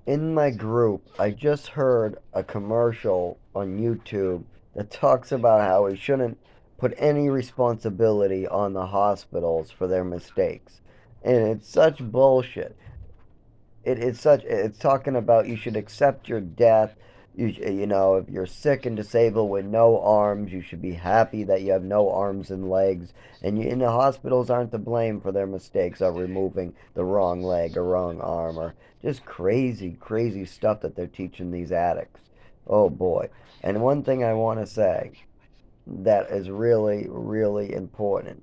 In my group, I just heard a commercial on YouTube that talks about how we shouldn't put any responsibility on the hospitals for their mistakes. And it's such bullshit. It's talking about you should accept your death. If you're sick and disabled with no arms, you should be happy that you have no arms and legs. And the hospitals aren't to blame for their mistakes of removing the wrong leg or wrong arm or just crazy, crazy stuff that they're teaching these addicts. Oh boy. And one thing I want to say that is really, really important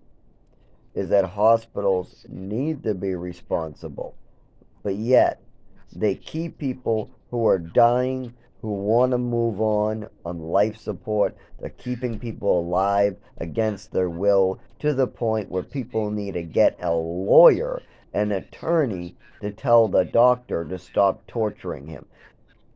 is that hospitals need to be responsible, but yet they keep people who are dying, who want to move on life support. They're keeping people alive against their will to the point where people need to get a lawyer, an attorney, to tell the doctor to stop torturing him.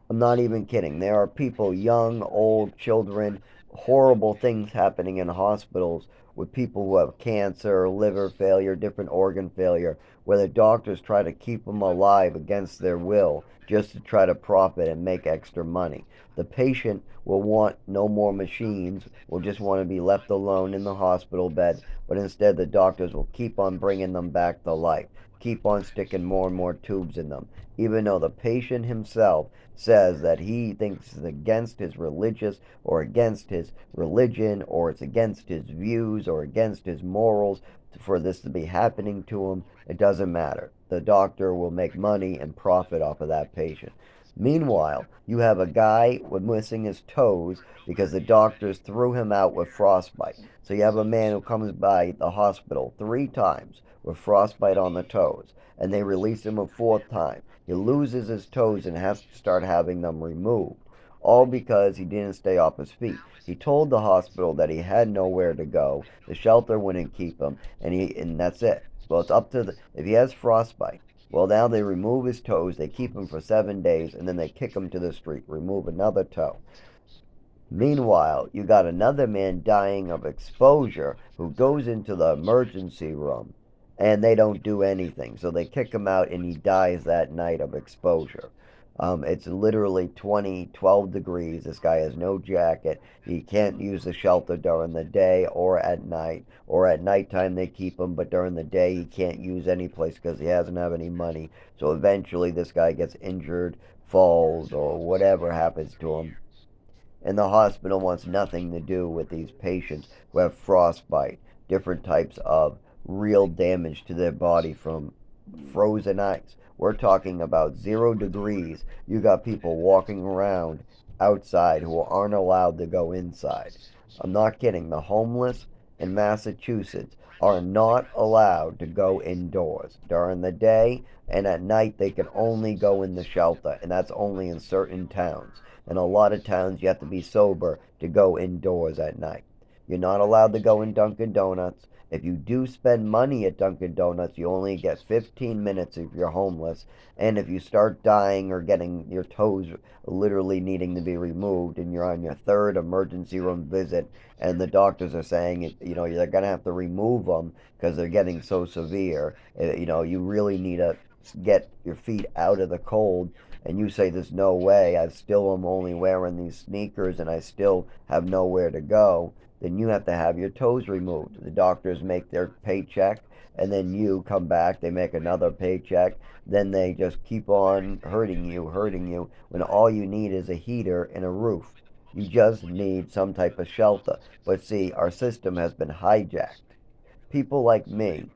I'm not even kidding. There are people, young, old, children, horrible things happening in hospitals with people who have cancer, liver failure, different organ failure, where the doctors try to keep them alive against their will just to try to profit and make extra money. The patient will want no more machines, will just want to be left alone in the hospital bed, but instead the doctors will keep on bringing them back to life, keep on sticking more and more tubes in them, even though the patient himself says that he thinks it's against his religious or against his religion or it's against his views or against his morals for this to be happening to him. It doesn't matter. The doctor will make money and profit off of that patient. Meanwhile, you have a guy with missing his toes because the doctors threw him out with frostbite. So you have a man who comes by the hospital 3 times with frostbite on the toes, and they release him a fourth time. He loses his toes and has to start having them removed, all because he didn't stay off his feet. He told the hospital that he had nowhere to go. The shelter wouldn't keep him, and that's it. Well, it's up to the if he has frostbite. Well, now they remove his toes, they keep him for 7 days, and then they kick him to the street, remove another toe. Meanwhile, you got another man dying of exposure who goes into the emergency room and they don't do anything. So they kick him out and he dies that night of exposure. It's literally 12 degrees. This guy has no jacket. He can't use the shelter during the day or at night. Or at nighttime they keep him, but during the day he can't use any place because he doesn't have any money. So eventually this guy gets injured, falls, or whatever happens to him, and the hospital wants nothing to do with these patients who have frostbite, different types of real damage to their body from frozen ice. We're talking about 0 degrees. You got people walking around outside who aren't allowed to go inside. I'm not kidding. The homeless in Massachusetts are not allowed to go indoors during the day, and at night they can only go in the shelter, and that's only in certain towns. In a lot of towns, you have to be sober to go indoors at night. You're not allowed to go in Dunkin' Donuts. If you do spend money at Dunkin' Donuts, you only get 15 minutes if you're homeless. And if you start dying or getting your toes literally needing to be removed and you're on your third emergency room visit and the doctors are saying, you're going to have to remove them because they're getting so severe, you really need to get your feet out of the cold, and you say there's no way, I still am only wearing these sneakers and I still have nowhere to go, then you have to have your toes removed. The doctors make their paycheck, and then you come back, they make another paycheck, then they just keep on hurting you, when all you need is a heater and a roof. You just need some type of shelter. But see, our system has been hijacked. People like me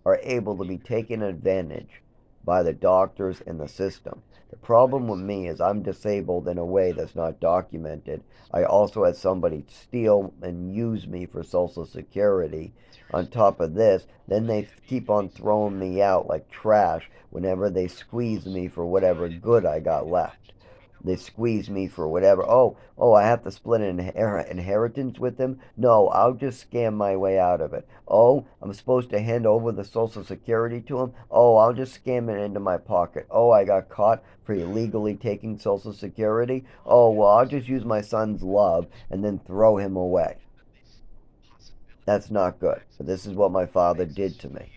are able to be taken advantage by the doctors and the system. The problem with me is I'm disabled in a way that's not documented. I also had somebody steal and use me for Social Security. On top of this, then they keep on throwing me out like trash whenever they squeeze me for whatever good I got left. They squeeze me for whatever. Oh, I have to split an inheritance with him? No, I'll just scam my way out of it. Oh, I'm supposed to hand over the Social Security to him? Oh, I'll just scam it into my pocket. Oh, I got caught for illegally taking Social Security? Oh, well, I'll just use my son's love and then throw him away. That's not good. But this is what my father did to me.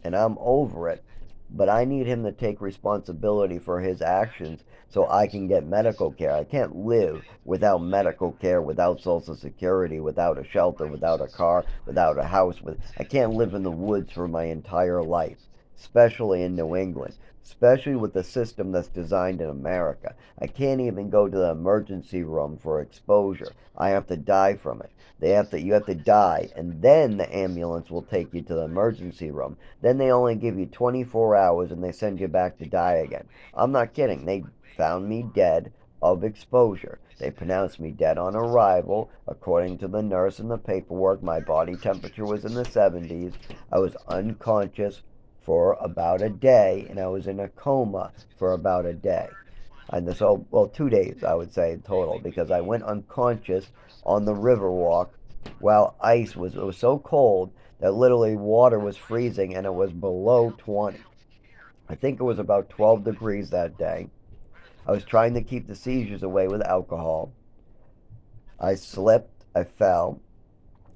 And I'm over it. but I need him to take responsibility for his actions so I can get medical care. I can't live without medical care, without Social Security, without a shelter, without a car, without a house. I can't live in the woods for my entire life, especially in New England, especially with the system that's designed in America. I can't even go to the emergency room for exposure. I have to die from it. You have to die, and then the ambulance will take you to the emergency room. Then they only give you 24 hours and they send you back to die again. I'm not kidding. They found me dead of exposure. They pronounced me dead on arrival. According to the nurse and the paperwork, my body temperature was in the 70s. I was unconscious for about a day, and I was in a coma for about a day. And so, well, 2 days, I would say, total, because I went unconscious on the Riverwalk while it was so cold that literally water was freezing and it was below 20. I think it was about 12 degrees that day. I was trying to keep the seizures away with alcohol. I slipped, I fell,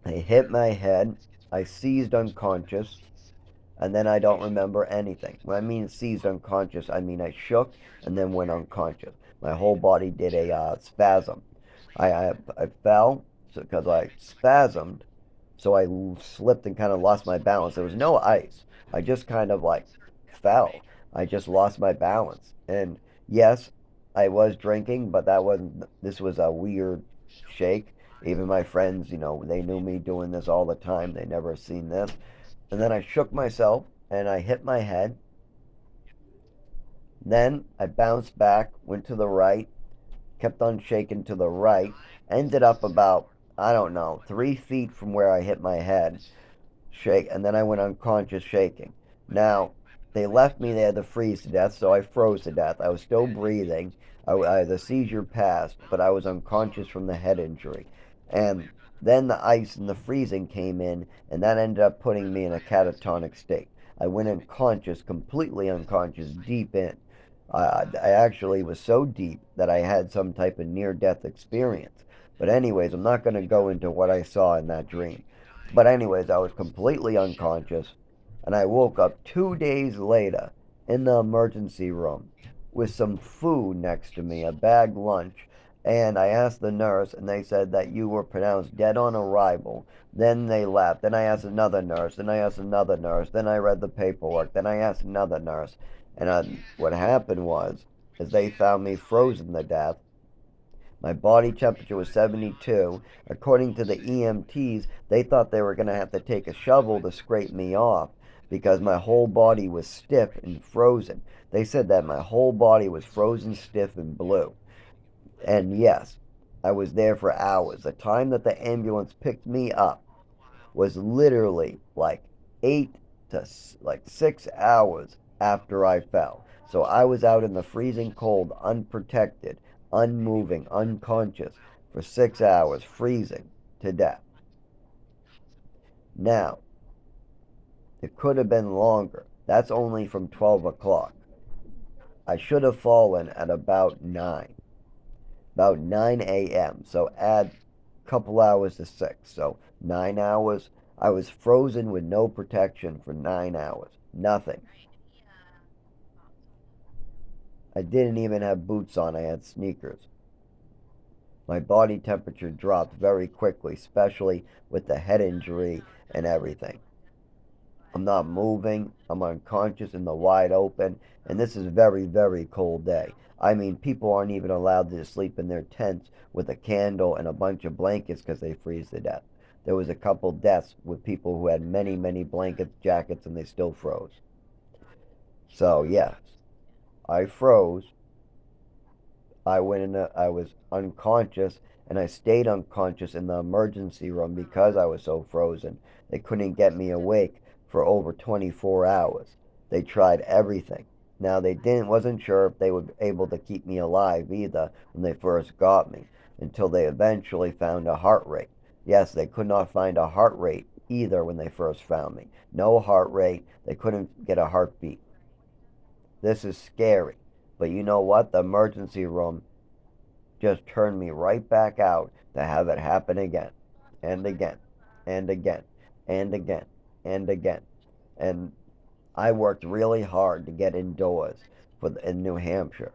I hit my head, I seized unconscious, and then I don't remember anything. When I mean seized unconscious, I mean I shook and then went unconscious. My whole body did a spasm. I fell because I spasmed, so I slipped and kind of lost my balance. There was no ice. I just kind of like fell. I just lost my balance. And yes, I was drinking, but this was a weird shake. Even my friends, they knew me doing this all the time. They never seen this. And then I shook myself and I hit my head. Then I bounced back, went to the right, kept on shaking to the right, ended up about, I don't know, 3 feet from where I hit my head, and then I went unconscious shaking. Now, they left me there to freeze to death, so I froze to death. I was still breathing. The seizure passed, but I was unconscious from the head injury. And then the ice and the freezing came in, and that ended up putting me in a catatonic state. I went unconscious, completely unconscious, deep in. I actually was so deep that I had some type of near-death experience. But anyways, I'm not going to go into what I saw in that dream. But anyways, I was completely unconscious, and I woke up 2 days later in the emergency room with some food next to me, a bag lunch. And I asked the nurse, and they said that you were pronounced dead on arrival. Then they left. Then I asked another nurse. Then I asked another nurse. Then I read the paperwork. Then I asked another nurse. And what happened was, is they found me frozen to death. My body temperature was 72. According to the EMTs, they thought they were going to have to take a shovel to scrape me off because my whole body was stiff and frozen. They said that my whole body was frozen, stiff, and blue. And yes, I was there for hours. The time that the ambulance picked me up was literally like 6 hours after I fell. So I was out in the freezing cold, unprotected, unmoving, unconscious for 6 hours, freezing to death. Now, it could have been longer. That's only from 12 o'clock. I should have fallen at about 9 a.m. So add a couple hours to 6. So 9 hours. I was frozen with no protection for 9 hours. Nothing. I didn't even have boots on. I had sneakers. My body temperature dropped very quickly, especially with the head injury and everything. I'm not moving. I'm unconscious in the wide open. And this is a very, very cold day. I mean, people aren't even allowed to sleep in their tents with a candle and a bunch of blankets because they freeze to death. There was a couple deaths with people who had many, many blankets, jackets, and they still froze. So, yes, I froze. I was unconscious, and I stayed unconscious in the emergency room because I was so frozen. They couldn't get me awake for over 24 hours. They tried everything. Now wasn't sure if they would be able to keep me alive either when they first got me, until they eventually found a heart rate. Yes, they could not find a heart rate either when they first found me. No heart rate. They couldn't get a heartbeat. This is scary. But you know what? The emergency room just turned me right back out to have it happen again and again and again and again and again. And I worked really hard to get indoors in New Hampshire.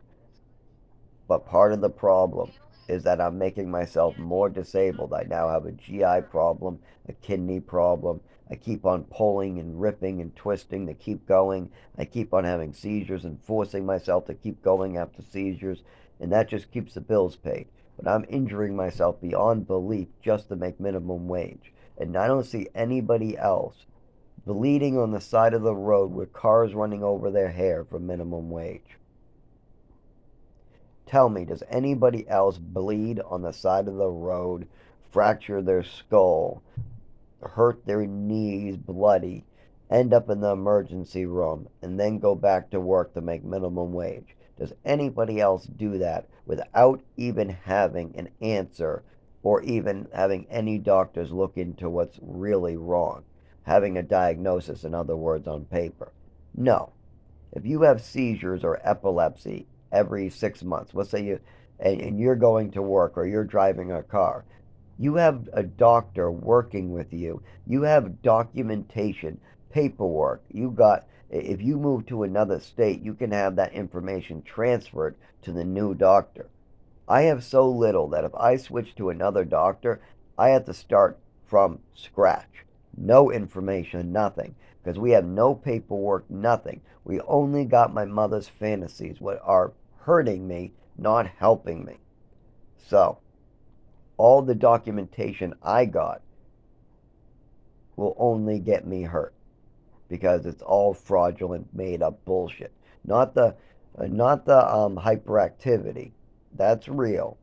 But part of the problem is that I'm making myself more disabled. I now have a GI problem, a kidney problem. I keep on pulling and ripping and twisting to keep going. I keep on having seizures and forcing myself to keep going after seizures, and that just keeps the bills paid. But I'm injuring myself beyond belief just to make minimum wage. And I don't see anybody else bleeding on the side of the road with cars running over their hair for minimum wage. Tell me, does anybody else bleed on the side of the road, fracture their skull, hurt their knees bloody, end up in the emergency room, and then go back to work to make minimum wage? Does anybody else do that without even having an answer or even having any doctors look into what's really wrong? Having a diagnosis, in other words, on paper? No. If you have seizures or epilepsy every 6 months, let's say and you're going to work or you're driving a car, you have a doctor working with you. You have documentation, paperwork. If you move to another state, you can have that information transferred to the new doctor. I have so little that if I switch to another doctor, I have to start from scratch. No information, nothing. Because we have no paperwork, nothing. We only got my mother's fantasies, what are hurting me, not helping me. So, all the documentation I got will only get me hurt because it's all fraudulent, made up bullshit. Not the hyperactivity. That's real.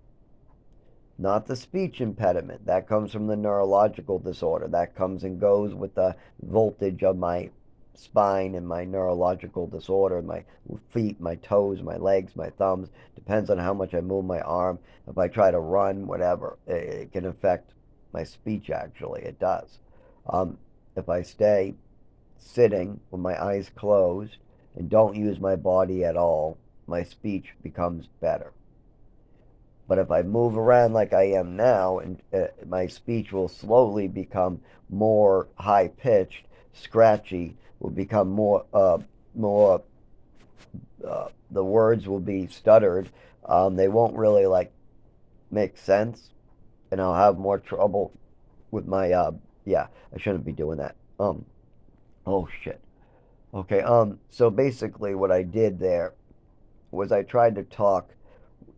Not the speech impediment. That comes from the neurological disorder. That comes and goes with the voltage of my spine and my neurological disorder, my feet, my toes, my legs, my thumbs. Depends on how much I move my arm. If I try to run, whatever, it can affect my speech, actually. It does. If I stay sitting with my eyes closed and don't use my body at all, my speech becomes better. But if I move around like I am now, and my speech will slowly become more high pitched, scratchy, will become more. The words will be stuttered. They won't really like make sense, and I'll have more trouble with my. Yeah, I shouldn't be doing that. Oh shit. Okay. So basically, what I did there was I tried to talk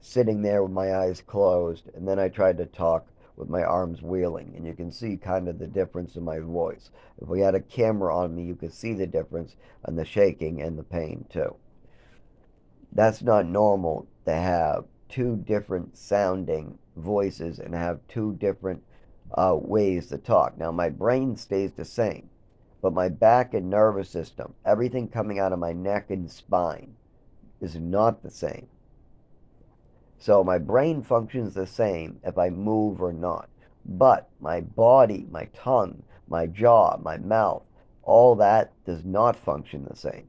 sitting there with my eyes closed, and then I tried to talk with my arms wheeling, and you can see kind of the difference in my voice. If we had a camera on me, you could see the difference and the shaking and the pain too. That's not normal to have two different sounding voices and have two different ways to talk. Now, my brain stays the same, but my back and nervous system, everything coming out of my neck and spine, is not the same. So my brain functions the same if I move or not. But my body, my tongue, my jaw, my mouth, all that does not function the same.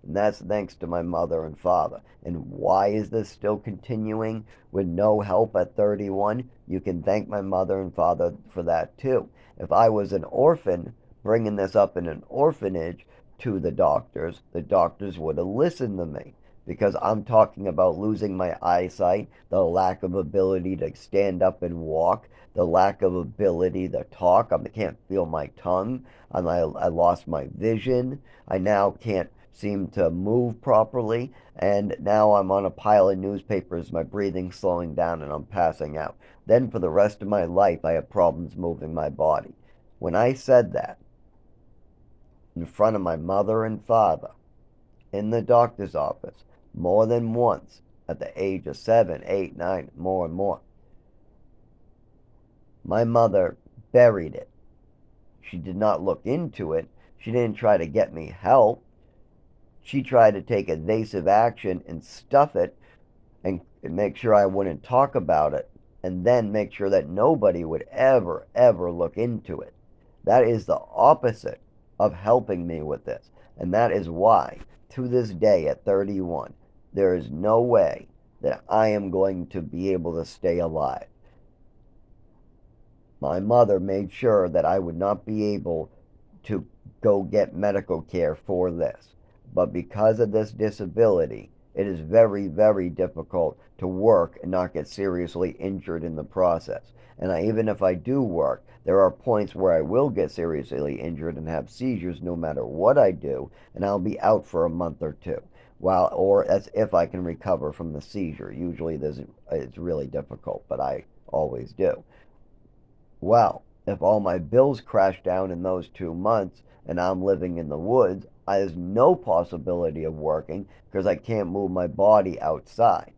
And that's thanks to my mother and father. And why is this still continuing with no help at 31? You can thank my mother and father for that too. If I was an orphan, bringing this up in an orphanage to the doctors would have listened to me because I'm talking about losing my eyesight, the lack of ability to stand up and walk, the lack of ability to talk. I can't feel my tongue. I lost my vision. I now can't seem to move properly, and now I'm on a pile of newspapers, my breathing's slowing down, and I'm passing out. Then for the rest of my life, I have problems moving my body. When I said that in front of my mother and father in the doctor's office, more than once at the age of 7, 8, 9, more and more. My mother buried it. She did not look into it. She didn't try to get me help. She tried to take evasive action and stuff it and make sure I wouldn't talk about it and then make sure that nobody would ever look into it. That is the opposite of helping me with this. And that is why, to this day at 31, there is no way that I am going to be able to stay alive. My mother made sure that I would not be able to go get medical care for this. But because of this disability, it is very, very difficult to work and not get seriously injured in the process. And even if I do work, there are points where I will get seriously injured and have seizures no matter what I do, and I'll be out for a month or two. Or as if I can recover from the seizure. Usually it's really difficult, but I always do. Well, if all my bills crash down in those 2 months and I'm living in the woods, there's no possibility of working because I can't move my body outside.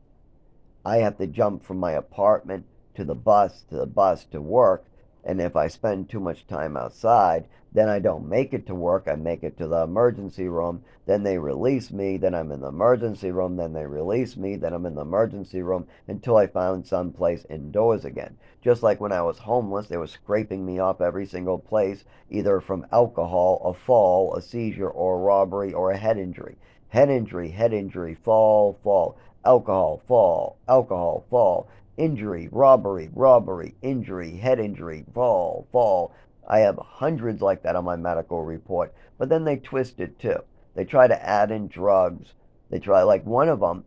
I have to jump from my apartment to the bus, to work. And if I spend too much time outside, then I don't make it to work. I make it to the emergency room. Then they release me. Then I'm in the emergency room. Then they release me. Then I'm in the emergency room until I found someplace indoors again. Just like when I was homeless, they were scraping me off every single place, either from alcohol, a fall, a seizure, or a robbery, or a head injury. Head injury, fall, fall. Alcohol, fall, injury, robbery, injury, head injury, fall. I have hundreds like that on my medical report, but then they twist it too. They try to add in drugs. Like one of them,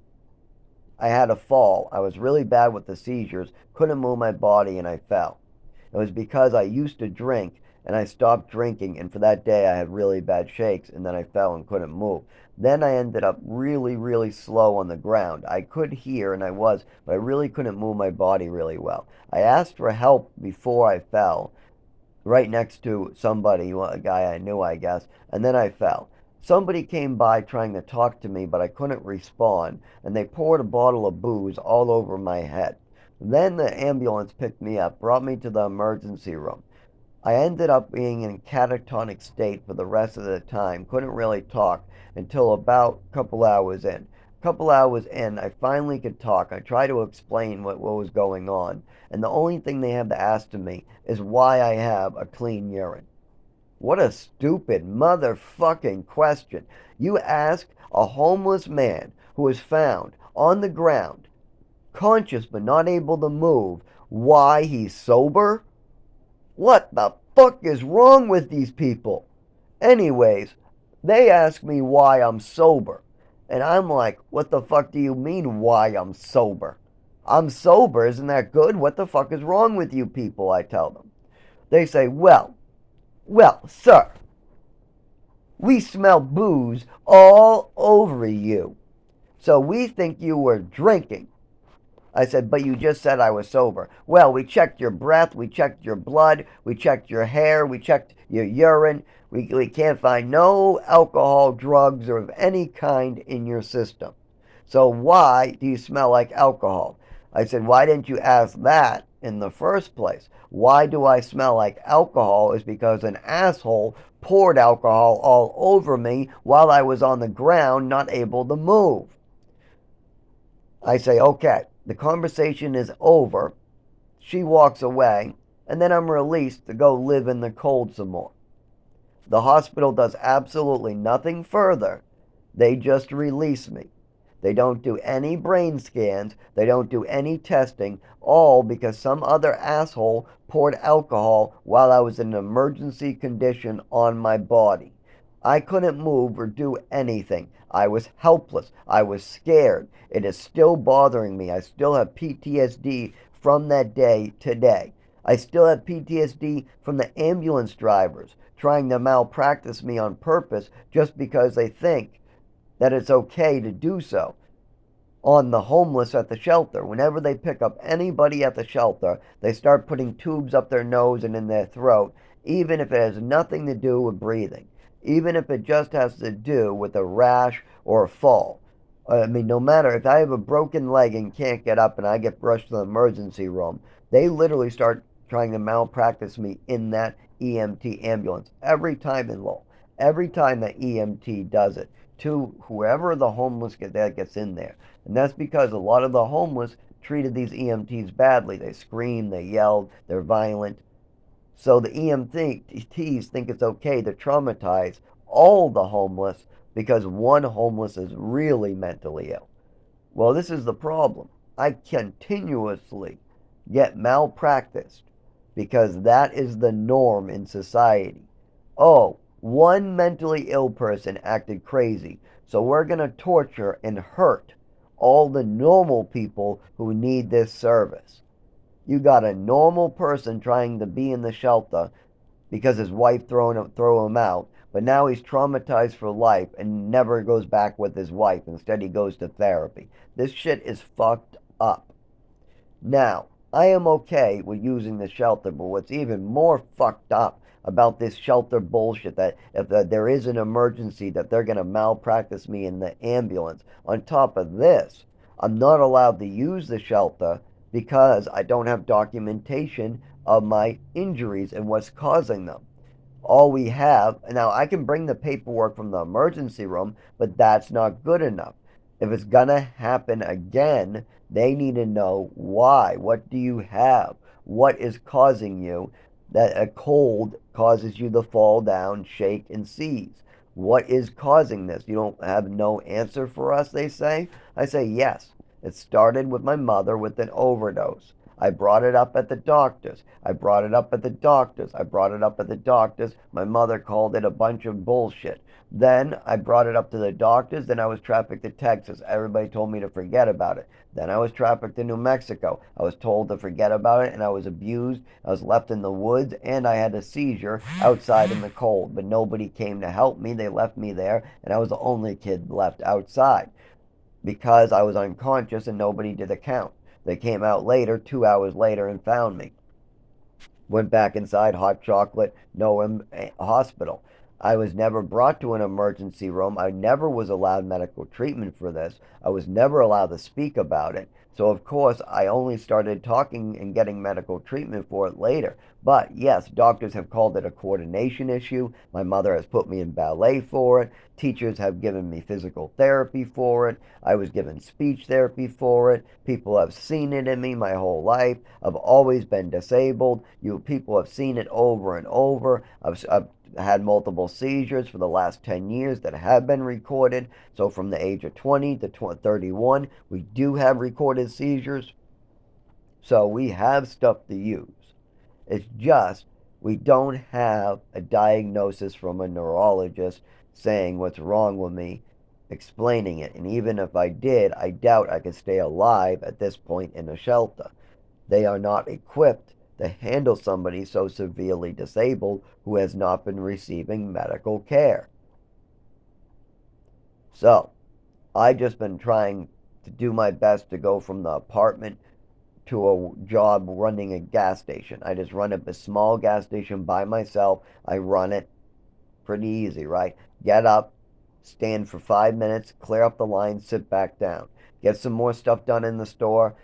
I had a fall. I was really bad with the seizures, couldn't move my body, and I fell. It was because I used to drink and I stopped drinking, and for that day I had really bad shakes, and then I fell and couldn't move. Then I ended up really, really slow on the ground. I could hear and I was, but I really couldn't move my body really well. I asked for help before I fell, right next to somebody, a guy I knew, I guess, and then I fell. Somebody came by trying to talk to me, but I couldn't respond, and they poured a bottle of booze all over my head. Then the ambulance picked me up, brought me to the emergency room. I ended up being in a catatonic state for the rest of the time, couldn't really talk until about a couple hours in. A couple hours in, I finally could talk. I tried to explain what was going on, and the only thing they have to ask of me is why I have a clean urine. What a stupid motherfucking question. You ask a homeless man who is found on the ground, conscious but not able to move, why he's sober? What the fuck is wrong with these people? Anyways, they ask me why I'm sober. And I'm like, what the fuck do you mean why I'm sober? I'm sober, isn't that good? What the fuck is wrong with you people? I tell them. They say, well, sir, we smell booze all over you. So we think you were drinking. I said, but you just said I was sober. Well, we checked your breath, we checked your blood, we checked your hair, we checked your urine. We can't find no alcohol, drugs, or of any kind in your system. So why do you smell like alcohol? I said, why didn't you ask that in the first place? Why do I smell like alcohol is because an asshole poured alcohol all over me while I was on the ground, not able to move. I say, okay, the conversation is over. She walks away, and then I'm released to go live in the cold some more. The hospital does absolutely nothing further. They just release me. They don't do any brain scans. They don't do any testing, all because some other asshole poured alcohol while I was in an emergency condition on my body. I couldn't move or do anything. I was helpless. I was scared. It is still bothering me. I still have PTSD from that day today. I still have PTSD from the ambulance drivers trying to malpractice me on purpose just because they think that it's okay to do so on the homeless at the shelter. Whenever they pick up anybody at the shelter, they start putting tubes up their nose and in their throat, even if it has nothing to do with breathing, even if it just has to do with a rash or a fall. I mean, no matter if I have a broken leg and can't get up and I get rushed to the emergency room, they literally start trying to malpractice me in that EMT ambulance every time in Lowell. Every time that EMT does it to whoever the homeless that gets in there. And that's because a lot of the homeless treated these EMTs badly. They scream, they yelled, they're violent. So the EMTs think it's okay to traumatize all the homeless because one homeless is really mentally ill. Well, this is the problem. I continuously get malpracticed because that is the norm in society. Oh, One mentally ill person acted crazy, so we're going to torture and hurt all the normal people who need this service. You got a normal person trying to be in the shelter because his wife threw him out, but now he's traumatized for life and never goes back with his wife. Instead, he goes to therapy. This shit is fucked up. Now, I am okay with using the shelter, but what's even more fucked up about this shelter bullshit that if there is an emergency that they're going to malpractice me in the ambulance. On top of this, I'm not allowed to use the shelter because I don't have documentation of my injuries and what's causing them. All we have now, I can bring the paperwork from the emergency room, but that's not good enough. If it's gonna happen again, they need to know why. What do you have? What is causing you that a cold causes you to fall down, shake, and seize? What is causing this? You don't have no answer for us, they say. I say yes. It started with my mother with an overdose. I brought it up at the doctors. I brought it up at the doctors. I brought it up at the doctors. My mother called it a bunch of bullshit. Then I brought it up to the doctors. Then I was trafficked to Texas. Everybody told me to forget about it. Then I was trafficked to New Mexico. I was told to forget about it, and I was abused. I was left in the woods, and I had a seizure outside in the cold. But nobody came to help me. They left me there, and I was the only kid left outside because I was unconscious and nobody did a count. They came out later, 2 hours later, and found me. Went back inside, hot chocolate, no hospital. I was never brought to an emergency room. I never was allowed medical treatment for this. I was never allowed to speak about it. So, of course, I only started talking and getting medical treatment for it later. But yes, doctors have called it a coordination issue. My mother has put me in ballet for it. Teachers have given me physical therapy for it. I was given speech therapy for it. People have seen it in me my whole life. I've always been disabled. You people have seen it over and over. I've had multiple seizures for the last 10 years that have been recorded. So from the age of 20 to 31, we do have recorded seizures. So we have stuff to use. It's just we don't have a diagnosis from a neurologist saying what's wrong with me, explaining it. And even if I did, I doubt I could stay alive at this point in a shelter. They are not equipped to handle somebody so severely disabled who has not been receiving medical care. So, I've just been trying to do my best to go from the apartment to a job running a gas station. I just run a small gas station by myself. I run it pretty easy, right? Get up, stand for 5 minutes, clear up the line, sit back down. Get some more stuff done in the store,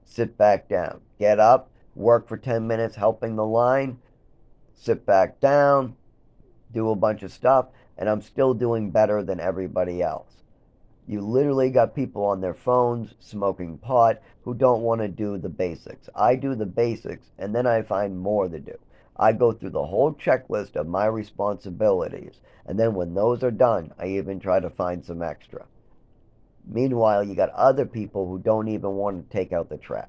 sit back down. Get up, work for 10 minutes helping the line, sit back down, do a bunch of stuff, and I'm still doing better than everybody else. You literally got people on their phones smoking pot who don't want to do the basics. I do the basics and then I find more to do. I go through the whole checklist of my responsibilities, and then when those are done, I even try to find some extra. Meanwhile, you got other people who don't even want to take out the trash.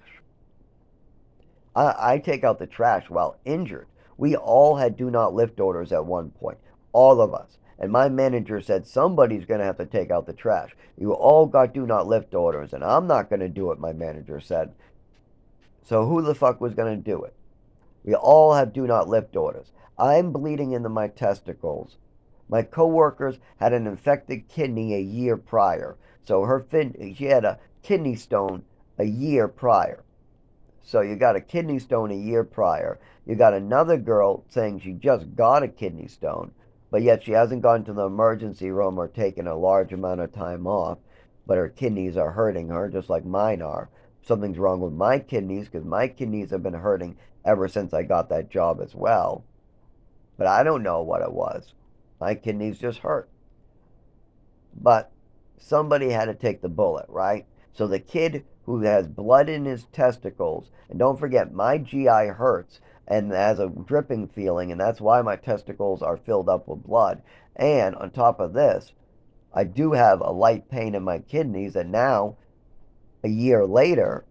I take out the trash while injured. We all had do not lift orders at one point. All of us. And my manager said somebody's going to have to take out the trash. You all got do not lift orders, and I'm not going to do it, my manager said. So who the fuck was going to do it? We all have do not lift orders. I'm bleeding into my testicles. My coworkers had an infected kidney a year prior. So she had a kidney stone a year prior. So you got a kidney stone a year prior. You got another girl saying she just got a kidney stone, but yet she hasn't gone to the emergency room or taken a large amount of time off, but her kidneys are hurting her just like mine are. Something's wrong with my kidneys because my kidneys have been hurting ever since I got that job as well. But I don't know what it was. My kidneys just hurt. But somebody had to take the bullet, right? So the kid who has blood in his testicles, and don't forget, my GI hurts and has a dripping feeling, and that's why my testicles are filled up with blood. And on top of this, I do have a light pain in my kidneys, and now, a year later,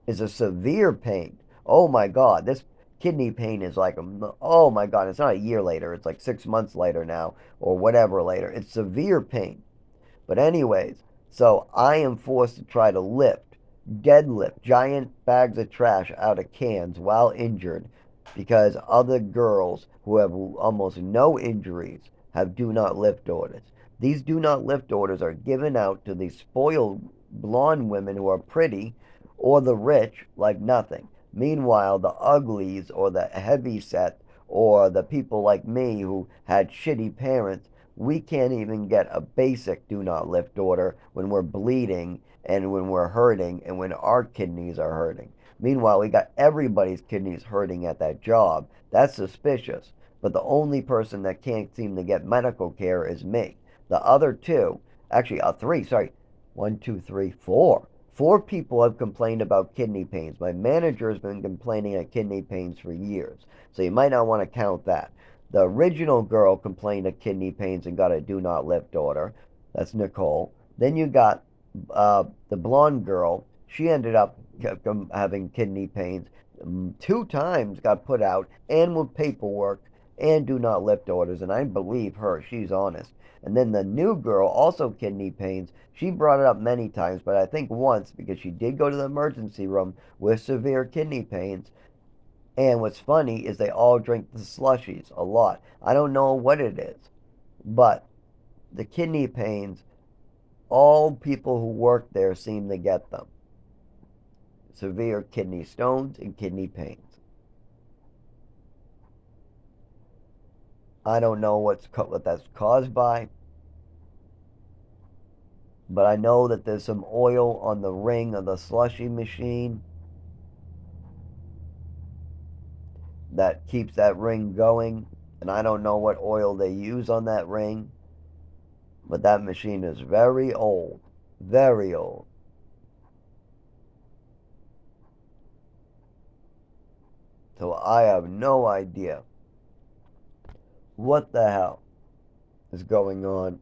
is a severe pain. Oh my God, this kidney pain is like, oh my God, it's not a year later. It's like 6 months later now or whatever later. It's severe pain. But anyways, so I am forced to try to deadlift giant bags of trash out of cans while injured because other girls who have almost no injuries have do not lift orders. These do not lift orders are given out to these spoiled blonde women who are pretty or the rich like nothing. Meanwhile, the uglies or the heavy set or the people like me who had shitty parents, we can't even get a basic do not lift order when we're bleeding and when we're hurting and when our kidneys are hurting. Meanwhile, we got everybody's kidneys hurting at that job. That's suspicious. But the only person that can't seem to get medical care is me. The other two, actually, three, sorry, one, two, three, four. Four people have complained about kidney pains. My manager has been complaining of kidney pains for years. So you might not want to count that. The original girl complained of kidney pains and got a do not lift order. That's Nicole. Then you got the blonde girl. She ended up having kidney pains 2 times, got put out, and with paperwork and do not lift orders. And I believe her. She's honest. And then the new girl, also kidney pains. She brought it up many times, but I think once because she did go to the emergency room with severe kidney pains. And what's funny is they all drink the slushies a lot. I don't know what it is, but the kidney pains, all people who work there seem to get them. Severe kidney stones and kidney pains. I don't know what that's caused by, but I know that there's some oil on the ring of the slushy machine that keeps that ring going, and I don't know what oil they use on that ring, but that machine is very old, very old. So I have no idea what the hell is going on.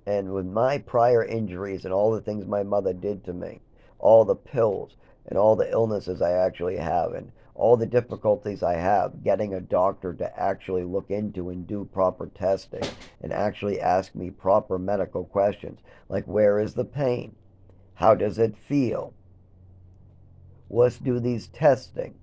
And with my prior injuries and all the things my mother did to me, all the pills and all the illnesses I actually have, and all the difficulties I have getting a doctor to actually look into and do proper testing and actually ask me proper medical questions like where is the pain? How does it feel? Let's do these testing.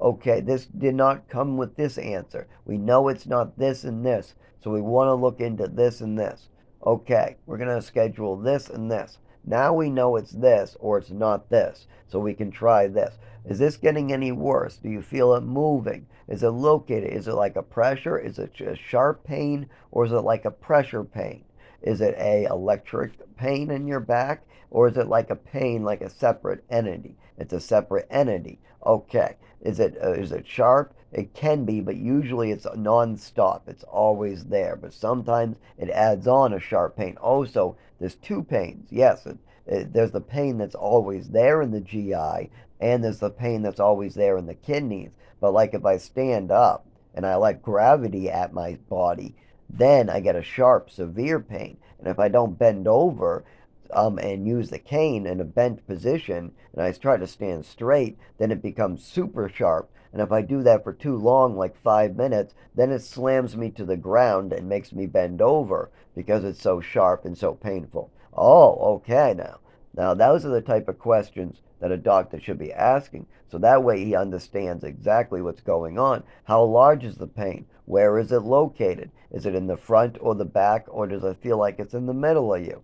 Okay, this did not come with this answer. We know it's not this and this, so we want to look into this and this. Okay, we're going to schedule this and this. Now we know it's this or it's not this, so we can try this. Is this getting any worse? Do you feel it moving? Is it located? Is it like a pressure? Is it a sharp pain or is it like a pressure pain? Is it a electric pain in your back or is it like a pain like a separate entity? It's a separate entity. Okay. Is it sharp? It can be, but usually it's non-stop. It's always there. But sometimes it adds on a sharp pain. Oh, so there's two pains. Yes, there's the pain that's always there in the GI, and there's the pain that's always there in the kidneys. But like if I stand up and I let gravity at my body, then I get a sharp, severe pain. And if I don't bend over, and use the cane in a bent position and I try to stand straight, then it becomes super sharp. And if I do that for too long, like 5 minutes, then it slams me to the ground and makes me bend over because it's so sharp and so painful. Oh, okay now. Now, those are the type of questions that a doctor should be asking. So that way he understands exactly what's going on. How large is the pain? Where is it located? Is it in the front or the back, or does it feel like it's in the middle of you?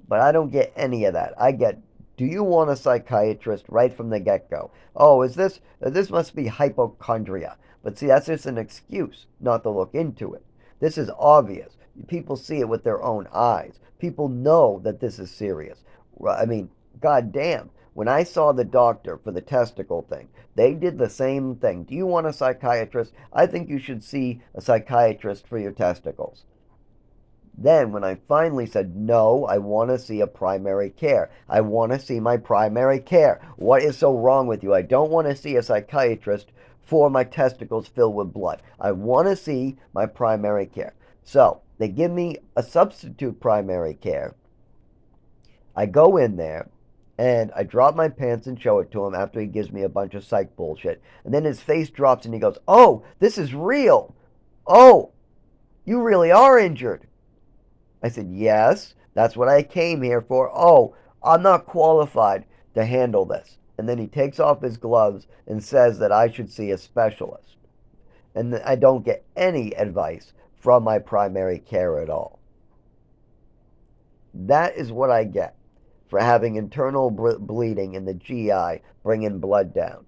But I don't get any of that. I get, do you want a psychiatrist right from the get-go? Oh, this must be hypochondria. But see, that's just an excuse not to look into it. This is obvious. People see it with their own eyes. People know that this is serious. I mean, goddamn. When I saw the doctor for the testicle thing, they did the same thing. Do you want a psychiatrist? I think you should see a psychiatrist for your testicles. Then, when I finally said, no, I want to see a primary care. I want to see my primary care. What is so wrong with you? I don't want to see a psychiatrist for my testicles filled with blood. I want to see my primary care. So, they give me a substitute primary care. I go in there. And I drop my pants and show it to him after he gives me a bunch of psych bullshit. And then his face drops and he goes, "Oh, this is real. Oh, you really are injured." I said, "Yes, that's what I came here for. Oh, I'm not qualified to handle this." And then he takes off his gloves and says that I should see a specialist. And I don't get any advice from my primary care at all. That is what I get for having internal bleeding in the GI, bringing blood down.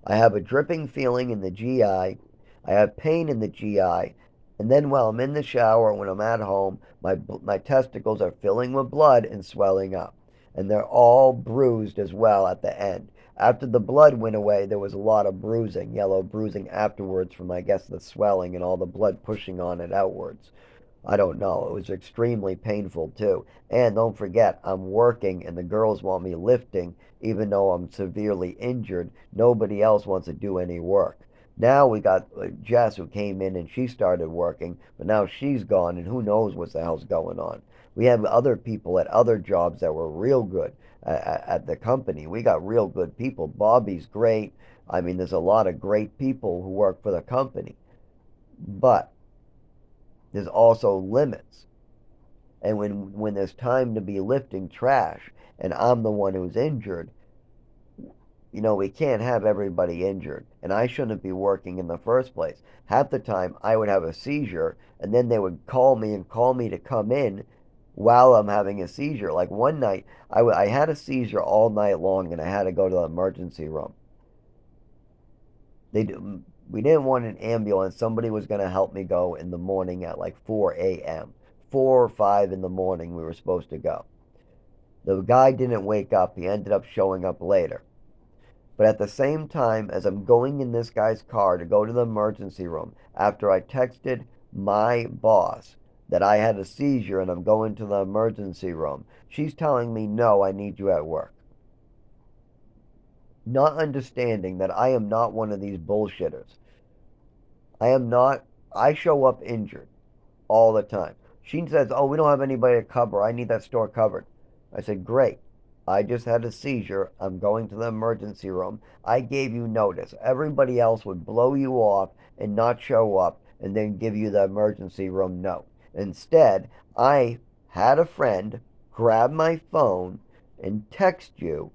I have a dripping feeling in the GI. I have pain in the GI. And then while I'm in the shower, when I'm at home, my testicles are filling with blood and swelling up. And they're all bruised as well at the end. After the blood went away, there was a lot of bruising, yellow bruising afterwards from, I guess, the swelling and all the blood pushing on it outwards. I don't know. It was extremely painful too. And don't forget, I'm working and the girls want me lifting even though I'm severely injured. Nobody else wants to do any work. Now we got Jess who came in and she started working, but now she's gone and who knows what the hell's going on. We have other people at other jobs that were real good at the company. We got real good people. Bobby's great. I mean, there's a lot of great people who work for the company. But there's also limits. And when there's time to be lifting trash and I'm the one who's injured, we can't have everybody injured. And I shouldn't be working in the first place. Half the time I would have a seizure and then they would call me and call me to come in while I'm having a seizure. Like one night, I had a seizure all night long and I had to go to the emergency room. They we didn't want an ambulance. Somebody was going to help me go in the morning at like 4 a.m. 4 or 5 in the morning we were supposed to go. The guy didn't wake up. He ended up showing up later. But at the same time as I'm going in this guy's car to go to the emergency room, after I texted my boss that I had a seizure and I'm going to the emergency room, she's telling me, "No, I need you at work." Not understanding that I am not one of these bullshitters. I am not, I show up injured all the time. She says, "Oh, we don't have anybody to cover. I need that store covered." I said, "Great. I just had a seizure. I'm going to the emergency room. I gave you notice. Everybody else would blow you off and not show up and then give you the emergency room note. Instead, I had a friend grab my phone and text you,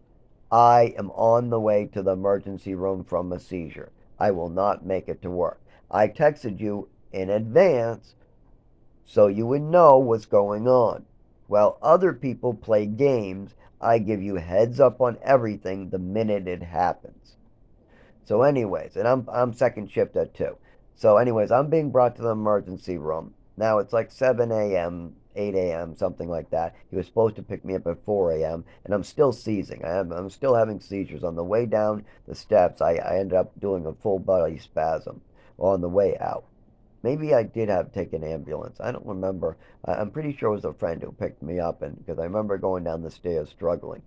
'I am on the way to the emergency room from a seizure. I will not make it to work.' I texted you in advance so you would know what's going on. While other people play games, I give you heads up on everything the minute it happens." So anyways, and I'm second shift at 2. So anyways, I'm being brought to the emergency room. Now it's like 7 a.m., 8 a.m., something like that. He was supposed to pick me up at 4 a.m., and I'm still seizing. I'm still having seizures. On the way down the steps, I ended up doing a full body spasm on the way out. Maybe I did have to take an ambulance. I don't remember. I'm pretty sure it was a friend who picked me up, and because I remember going down the stairs struggling.